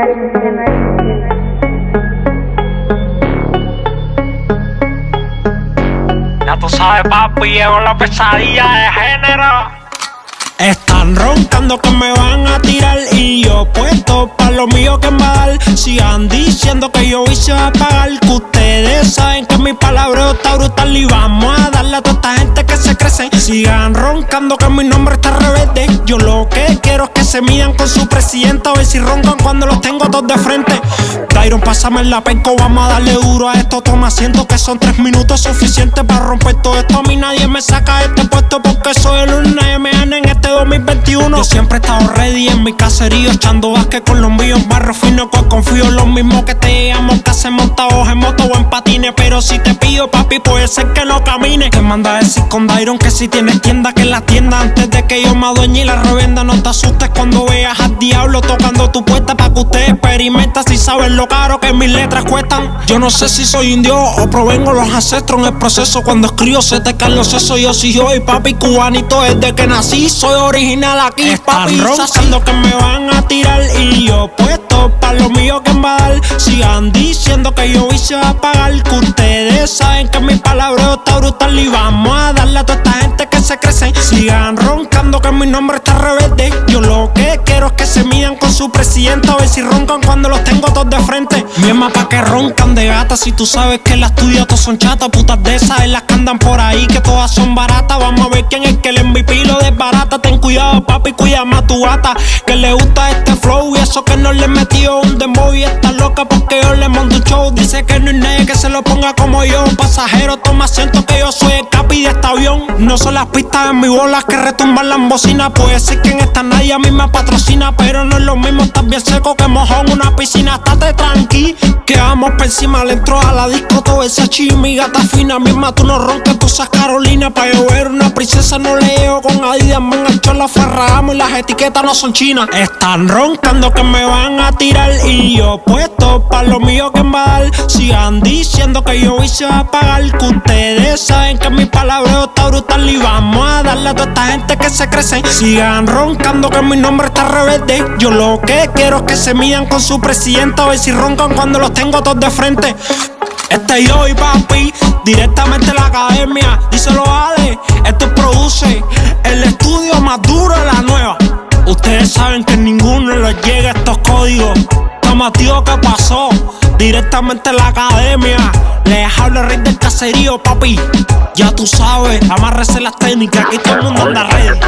Ya tú sabes, papi, llegó la pesadilla de género. Están roncando que me van a tirar y yo puesto pa' lo mío que mal. Sigan diciendo que yo hice a pagar, que ustedes saben que mi palabreo está brutal y vamos a darle a toda esta gente que se crece. Sigan roncando que mi nombre está rebelde. Yo lo que quiero es que se midan con su presidente, a ver si roncan cuando los tengo todos de frente. Dairon, pásame la penco, vamos a darle duro a esto. Toma asiento que son 3 minutos suficientes para romper todo esto. A mí nadie me saca de este puesto porque soy el UNMN en este 2021. Yo siempre he estado ready en mi caserío, echando basque con los míos, barro fino que confío en lo mismo que te llamo, que se montados en moto o en patines. Pero si te pillo, papi, puede ser que no camine. Te manda a decir con Dairon que si tienes tienda, que la tienda antes de que yo me adueñe y la revenda. No te asustes cuando veas al diablo tocando tu puerta, pa' que usted experimenta si saben lo caro que mis letras cuestan. Yo no sé si soy indio o provengo los ancestros en el proceso. Cuando escribo se te caen los sesos. Yo soy yo y papi cubanito desde que nací. Soy original aquí, papi. Están roncando que me van a tirar y yo puesto pa' lo mío que mal. Sigan diciendo que yo hice a pagar, que ustedes saben que mi palabreo está brutal y vamos a darle a toda esta gente que se crece. Sigan roncando que mi nombre está rebelde. Yo lo que quiero es que se midan con su presidente, a ver si roncan cuando los tengo todos de frente. Mi alma pa' que roncan de gata, si tú sabes que las tuyas todas son chatas. Putas de esas es las que andan por ahí, que todas son baratas. Vamos a ver quién es que el MVP lo desbarata. Ten cuidado, papi, cuida más tu gata, que le gusta este flow y eso que no le metió un dembow. Y está loca porque yo le mando un show. Dice que no hay nadie que se lo ponga como yo. Pasajero, toma asiento que yo soy el capi de este avión. No son las pistas en mi bolas que retumban las bocinas. Puede ser que en esta nadie a mí me patrocina, pero no es lo mismo estar bien seco que mojón en una piscina. Estate tranqui, que vamos por encima. Le entro a la disco todo ese chi. Mi gata fina, misma tú no roncas, tú seas Carolina. Pa' yo ver una princesa no le llevo con Adidas, me enganchó la Ferragamo y las etiquetas no son chinas. Están roncando que me van a tirar y yo puesto pa' lo mío que mal. Sigan diciendo que yo hice a pagar, que ustedes saben que mi palabreo está brutal y vamos a darle a toda esta gente que se crece. Sigan roncando que mi nombre está rebelde. Yo lo que quiero es que se midan con su presidente, a ver si roncan cuando los tengo todos de frente. Este yo y papi, directamente de la academia. Díselo Ale, esto produce el estudio más duro de la nueva. Ustedes saben que ninguno les llega a estos códigos. Toma tío, ¿qué pasó? Directamente de la academia. Les hablo el rey del caserío, papi. Ya tú sabes, amárrese las técnicas, aquí todo el mundo anda ready.